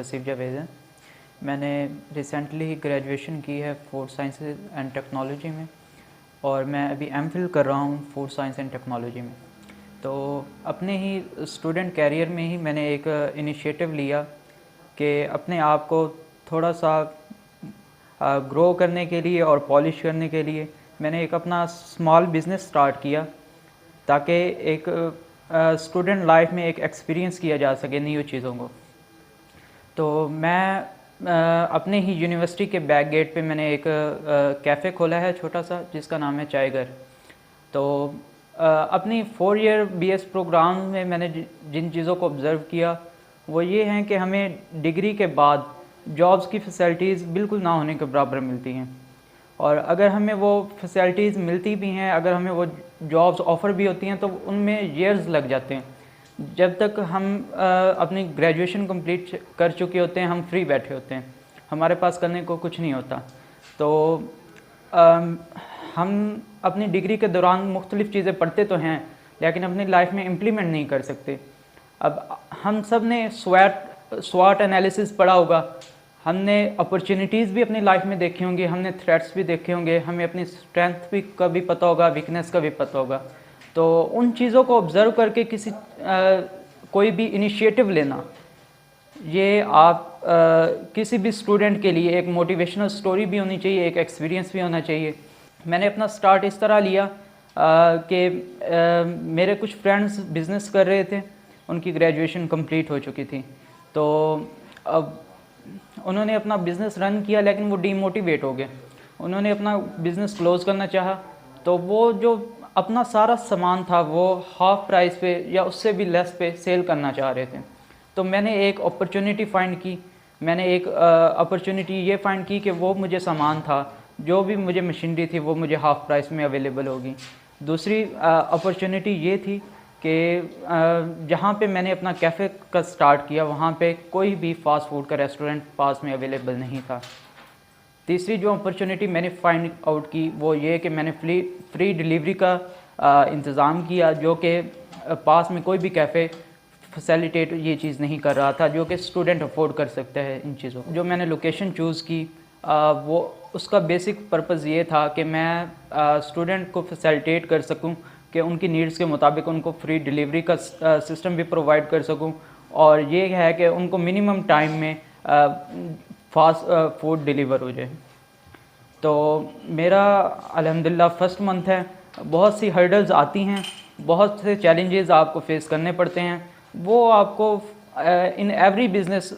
हसीब जावेद है। मैंने रिसेंटली ही ग्रेजुएशन की है फूड साइंस एंड टेक्नोलॉजी में और मैं अभी एमफिल कर रहा हूँ फूड साइंस एंड टेक्नोलॉजी में। तो अपने ही स्टूडेंट कैरियर में ही मैंने एक इनिशिएटिव लिया कि अपने आप को थोड़ा सा ग्रो करने के लिए और पॉलिश करने के लिए मैंने एक अपना स्मॉल बिज़नेस स्टार्ट किया ताकि एक स्टूडेंट लाइफ में एक एक्सपीरियंस किया जा सके न्यू चीज़ों को। तो मैं अपने ही यूनिवर्सिटी के बैक गेट पे मैंने एक कैफ़े खोला है छोटा सा जिसका नाम है चाय घर। तो अपनी 4 ईयर बीएस प्रोग्राम में मैंने जिन चीज़ों को ऑब्ज़र्व किया वो ये हैं कि हमें डिग्री के बाद जॉब्स की फ़ैसिलिटीज़ बिल्कुल ना होने के बराबर मिलती हैं, और अगर हमें वो फैसिलिटीज़ मिलती भी हैं, अगर हमें वो जॉब्स ऑफ़र भी होती हैं तो उनमें ईयर्स लग जाते हैं। जब तक हम अपनी ग्रेजुएशन कंप्लीट कर चुके होते हैं हम फ्री बैठे होते हैं, हमारे पास करने को कुछ नहीं होता। तो हम अपनी डिग्री के दौरान मुख्तलिफ़ चीज़ें पढ़ते तो हैं लेकिन अपनी लाइफ में इम्प्लीमेंट नहीं कर सकते। अब हम सब ने स्वॉट एनालिसिस पढ़ा होगा, हमने अपॉर्चुनिटीज़ भी अपनी लाइफ में देखी होंगी, हमने थ्रेट्स भी देखे होंगे, हमें अपनी स्ट्रेंथ भी का भी पता होगा, वीकनेस का भी पता होगा। तो उन चीज़ों को ऑब्ज़र्व करके कोई भी इनिशिएटिव लेना, ये आप किसी भी स्टूडेंट के लिए एक मोटिवेशनल स्टोरी भी होनी चाहिए, एक एक्सपीरियंस भी होना चाहिए। मैंने अपना स्टार्ट इस तरह लिया कि मेरे कुछ फ्रेंड्स बिज़नेस कर रहे थे, उनकी ग्रेजुएशन कंप्लीट हो चुकी थी। तो अब उन्होंने अपना बिज़नेस रन किया लेकिन वो डीमोटिवेट हो गए। उन्होंने अपना बिज़नेस क्लोज़ करना चाहा तो वो जो अपना सारा सामान था वो हाफ़ प्राइस पे या उससे भी लेस पे सेल करना चाह रहे थे। तो मैंने एक अपॉर्चुनिटी फ़ाइंड की, मैंने एक अपॉर्चुनिटी ये फ़ाइंड की कि वो मुझे सामान था, जो भी मुझे मशीनरी थी वो मुझे हाफ़ प्राइस में अवेलेबल होगी। दूसरी अपॉर्चुनिटी ये थी कि जहाँ पे मैंने अपना कैफ़े का स्टार्ट किया वहाँ पे कोई भी फ़ास्ट फूड का रेस्टोरेंट पास में अवेलेबल नहीं था। तीसरी जो अपॉर्चुनिटी मैंने फ़ाइंड आउट की वो ये कि मैंने फ्री डिलीवरी का इंतज़ाम किया, जो कि पास में कोई भी कैफ़े फैसिलिटेट ये चीज़ नहीं कर रहा था, जो कि स्टूडेंट अफोर्ड कर सकते हैं इन चीज़ों को। जो मैंने लोकेशन चूज़ की वो उसका बेसिक पर्पज़ ये था कि मैं स्टूडेंट को फैसिलिटेट कर सकूं कि उनकी नीड्स के मुताबिक उनको फ्री डिलीवरी का सिस्टम भी प्रोवाइड कर सकूं, और ये है कि उनको मिनिमम टाइम में फास्ट फूड डिलीवर हो जाए। तो मेरा अल्हम्दुलिल्लाह फ़र्स्ट मंथ है, बहुत सी हर्डल्स आती हैं, बहुत से चैलेंजेस आपको फेस करने पड़ते हैं, वो आपको इन एवरी बिज़नेस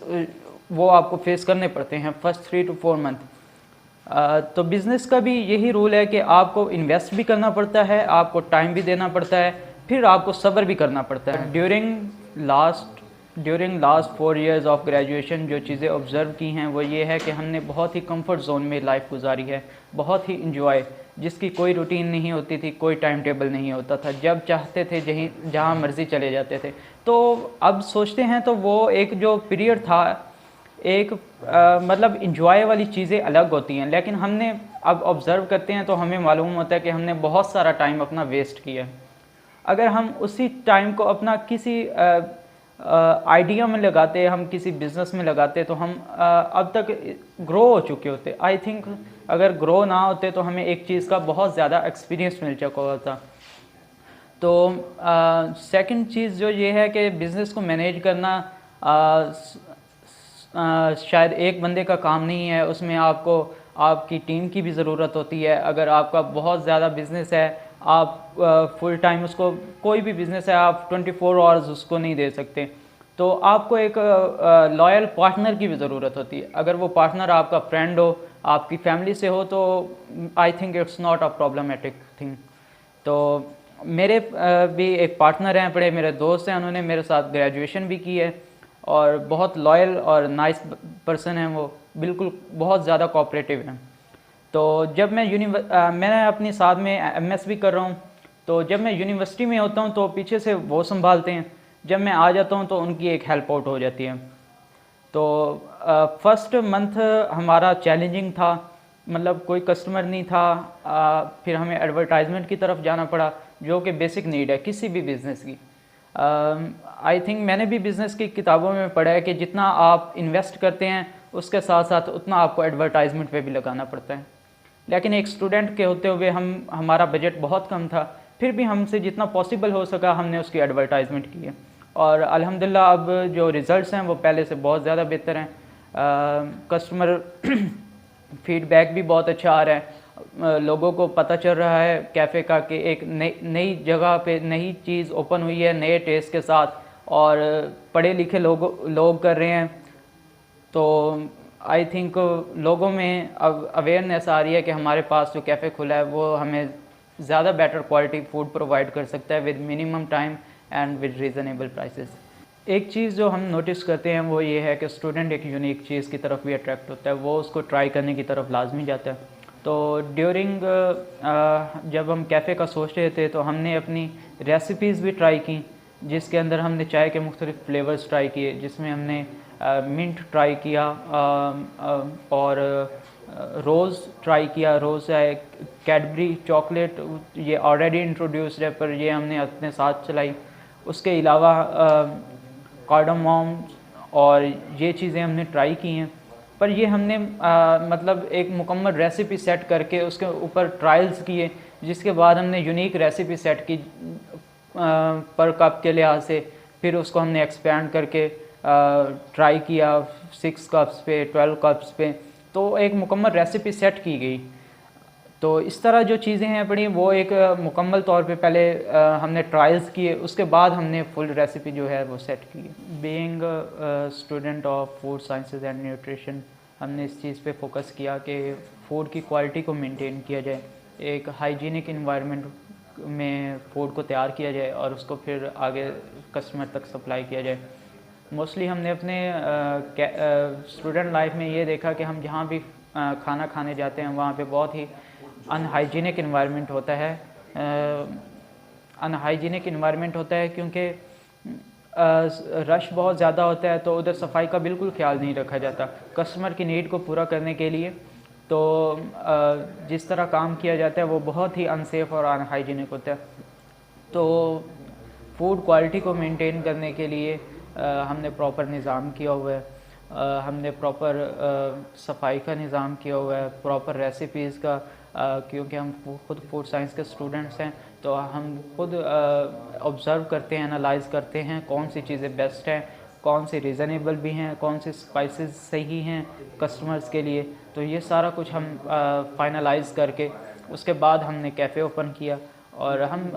वो आपको फेस करने पड़ते हैं फ़र्स्ट 3 to 4 मंथ। तो बिज़नेस का भी यही रूल है कि आपको इन्वेस्ट भी करना पड़ता है, आपको टाइम भी देना पड़ता है, फिर आपको सब्र भी करना पड़ता है। During last 4 years of graduation जो चीज़ें ऑब्ज़र्व की हैं वो ये है कि हमने बहुत ही कंफर्ट जोन में लाइफ गुजारी है, बहुत ही इंजॉय, जिसकी कोई रूटीन नहीं होती थी, कोई टाइम टेबल नहीं होता था, जब चाहते थे जहाँ मर्ज़ी चले जाते थे। तो अब सोचते हैं तो वो एक जो पीरियड था, एक मतलब इंजॉय वाली चीज़ें अलग होती हैं, लेकिन हमने अब ऑब्ज़र्व करते हैं तो हमें मालूम होता है कि हमने बहुत सारा टाइम अपना वेस्ट किया है। अगर हम उसी टाइम को अपना किसी आइडिया में लगाते, हम किसी बिज़नेस में लगाते तो हम अब तक ग्रो हो चुके होते। आई थिंक अगर ग्रो ना होते तो हमें एक चीज़ का बहुत ज़्यादा एक्सपीरियंस मिल चुका होता। तो सेकंड चीज़ जो ये है कि बिज़नेस को मैनेज करना शायद एक बंदे का काम नहीं है, उसमें आपको आपकी टीम की भी ज़रूरत होती है। अगर आपका बहुत ज़्यादा बिज़नेस है, आप फुल टाइम उसको, कोई भी बिज़नेस है आप 24 आवर्स उसको नहीं दे सकते, तो आपको एक लॉयल पार्टनर की भी ज़रूरत होती है। अगर वो पार्टनर आपका फ्रेंड हो, आपकी फैमिली से हो, तो I think it's not a problematic thing. तो मेरे भी एक पार्टनर हैं, बड़े मेरे दोस्त हैं, उन्होंने मेरे साथ ग्रेजुएशन भी की है और बहुत लॉयल और नाइस पर्सन हैं, वो बिल्कुल बहुत ज़्यादा कोऑपरेटिव हैं। तो जब मैं अपने साथ में एमएस भी कर रहा हूँ, तो जब मैं यूनिवर्सिटी में होता हूँ तो पीछे से वो संभालते हैं, जब मैं आ जाता हूँ तो उनकी एक हेल्प आउट हो जाती है। तो फर्स्ट मंथ हमारा चैलेंजिंग था, मतलब कोई कस्टमर नहीं था, फिर हमें एडवर्टाइजमेंट की तरफ जाना पड़ा जो कि बेसिक नीड है किसी भी बिज़नेस की। आई थिंक मैंने भी बिज़नेस की किताबों में पढ़ा है कि जितना आप इन्वेस्ट करते हैं उसके साथ साथ उतना आपको एडवर्टाइजमेंट पे भी लगाना पड़ता है। लेकिन एक स्टूडेंट के होते हुए हमारा बजट बहुत कम था, फिर भी हमसे जितना पॉसिबल हो सका हमने उसकी एडवर्टाइजमेंट की है और अल्हम्दुलिल्लाह अब जो रिज़ल्ट्स हैं वो पहले से बहुत ज़्यादा बेहतर हैं। कस्टमर फीडबैक भी बहुत अच्छा आ रहा है, लोगों को पता चल रहा है कैफ़े का कि एक नई जगह पे नई चीज़ ओपन हुई है नए टेस्ट के साथ और पढ़े लिखे लोग कर रहे हैं। तो आई थिंक लोगों में अब अवेयरनेस आ रही है कि हमारे पास जो कैफ़े खुला है वो हमें ज़्यादा बेटर क्वालिटी फूड प्रोवाइड कर सकता है with minimum time and with reasonable prices. एक चीज़ जो हम नोटिस करते हैं वो ये है कि स्टूडेंट एक यूनिक चीज़ की तरफ भी अट्रैक्ट होता है, वो उसको ट्राई करने की तरफ लाजमी जाता है। तो ड्यूरिंग जब हम कैफ़े का सोच रहे थे तो हमने अपनी रेसिपीज़ भी ट्राई की, जिसके अंदर हमने चाय के मुख्तलिफ फ्लेवर्स ट्राई किए, जिसमें हमने मिंट ट्राई किया और रोज़ ट्राई किया। रोज़ है कैडबरी चॉकलेट, ये ऑलरेडी इंट्रोड्यूस्ड है पर ये हमने अपने साथ चलाई। उसके अलावा कार्डामम और ये चीज़ें हमने ट्राई की हैं, पर ये हमने मतलब एक मुकम्मल रेसिपी सेट करके उसके ऊपर ट्रायल्स किए, जिसके बाद हमने यूनिक रेसिपी सेट की पर कप के लिहाज से। फिर उसको हमने एक्सपेंड करके ट्राई किया 6 कप्स पे 12 कप्स पे, तो एक मुकम्मल रेसिपी सेट की गई। तो इस तरह जो चीज़ें हैं अपनी वो एक मुकम्मल तौर पे पहले हमने ट्रायल्स किए, उसके बाद हमने फुल रेसिपी जो है वो सेट की। Being student of food sciences and nutrition, हमने इस चीज़ पे फोकस किया कि फ़ूड की क्वालिटी को मेंटेन किया जाए, एक हाइजीनिक इन्वायरमेंट में फ़ूड को तैयार किया जाए और उसको फिर आगे कस्टमर तक सप्लाई किया जाए। मोस्टली हमने अपने स्टूडेंट लाइफ में ये देखा कि हम जहाँ भी खाना खाने जाते हैं वहाँ पे बहुत ही अनहाइजीनिक इन्वायरमेंट होता है। अनहाइजीनिक इन्वायरमेंट होता है क्योंकि रश बहुत ज़्यादा होता है, तो उधर सफाई का बिल्कुल ख्याल नहीं रखा जाता कस्टमर की नीड को पूरा करने के लिए। तो जिस तरह काम किया जाता है वो बहुत ही अनसेफ और अनहाइजीनिक होता है। तो फूड क्वालिटी को मेंटेन करने के लिए हमने प्रॉपर निज़ाम किया हुआ है, हमने प्रॉपर सफाई का निज़ाम किया हुआ है, प्रॉपर रेसिपीज़ का, क्योंकि हम खुद फूड साइंस के स्टूडेंट्स हैं तो हम खुद ऑब्ज़र्व करते हैं, एनालाइज़ करते हैं कौन सी चीज़ें बेस्ट हैं, कौन सी रीज़नेबल भी हैं, कौन से स्पाइसेस सही हैं कस्टमर्स के लिए। तो ये सारा कुछ हम फाइनलाइज़ करके उसके बाद हमने कैफ़े ओपन किया। और हम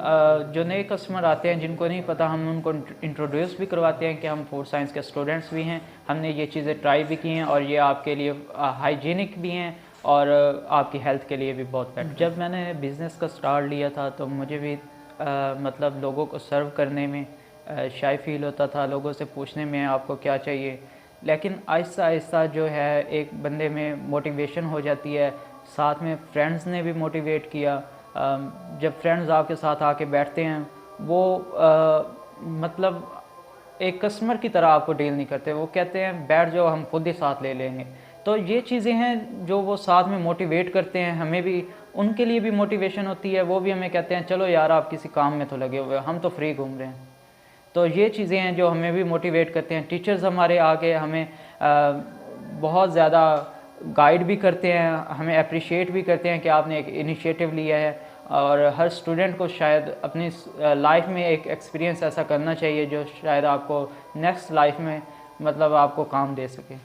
जो नए कस्टमर आते हैं जिनको नहीं पता, हम उनको इंट्रोड्यूस भी करवाते हैं कि हम फूड साइंस के स्टूडेंट्स भी हैं, हमने ये चीज़ें ट्राई भी की हैं और ये आपके लिए हाइजीनिक भी हैं और आपकी हेल्थ के लिए भी बहुत बेटर। जब मैंने बिज़नेस का स्टार्ट लिया था तो मुझे भी मतलब लोगों को सर्व करने में शाय फील होता था, लोगों से पूछने में आपको क्या चाहिए, लेकिन आहिस्ता आहिस्ता जो है एक बंदे में मोटिवेशन हो जाती है। साथ में फ्रेंड्स ने भी मोटिवेट किया। जब फ्रेंड्स आपके साथ आके बैठते हैं वो मतलब एक कस्टमर की तरह आपको डील नहीं करते, वो कहते हैं बैठ जाओ हम खुद ही साथ ले लेंगे। तो ये चीज़ें हैं जो वो साथ में मोटिवेट करते हैं, हमें भी उनके लिए भी मोटिवेशन होती है, वो भी हमें कहते हैं चलो यार आप किसी काम में तो लगे हुए हो, हम तो फ्री घूम रहे हैं। तो ये चीज़ें हैं जो हमें भी मोटिवेट करते हैं। टीचर्स हमारे आके हमें बहुत ज़्यादा गाइड भी करते हैं, हमें अप्रिशिएट भी करते हैं कि आपने एक इनिशिएटिव लिया है। और हर स्टूडेंट को शायद अपनी लाइफ में एक एक्सपीरियंस ऐसा करना चाहिए जो शायद आपको नेक्स्ट लाइफ में मतलब आपको काम दे सके।